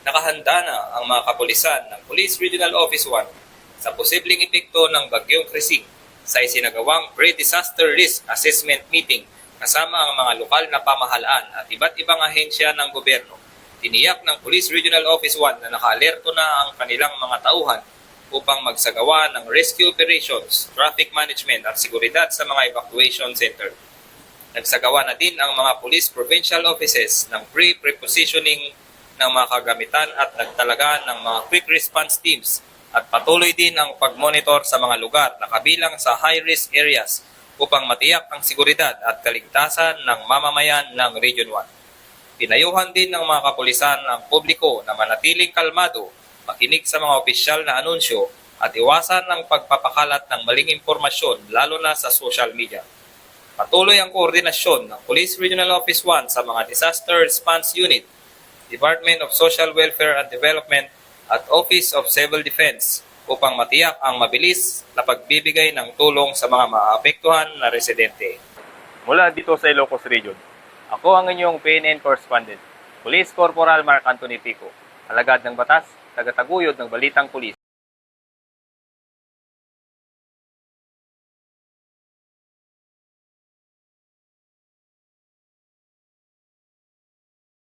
Nakahanda na ang mga kapulisan ng Police Regional Office 1 sa posibleng epekto ng Bagyong Krising sa isinagawang Pre-Disaster Risk Assessment Meeting kasama ang mga lokal na pamahalaan at iba't ibang ahensya ng gobyerno. Tiniyak ng Police Regional Office 1 na nakaalerto na ang kanilang mga tauhan upang magsagawa ng rescue operations, traffic management at seguridad sa mga evacuation center. Nagsagawa na din ang mga police provincial offices ng pre-prepositioning ng mga kagamitan at nagtalaga ng mga quick response teams at patuloy din ang pag-monitor sa mga lugar na kabilang sa high-risk areas upang matiyak ang seguridad at kaligtasan ng mamamayan ng Region 1. Pinayuhan din ng mga kapulisan ang publiko na manatiling kalmado, makinig sa mga opisyal na anunsyo at iwasan ang pagpapakalat ng maling impormasyon lalo na sa social media. Patuloy ang koordinasyon ng Police Regional Office 1 sa mga Disaster Response Unit, Department of Social Welfare and Development at Office of Civil Defense upang matiyak ang mabilis na pagbibigay ng tulong sa mga maapektuhan na residente. Mula dito sa Ilocos Region, ako ang inyong PNN correspondent, Police Corporal Mark Anthony Pico, alagad ng batas, tagataguyod ng Balitang Pulis.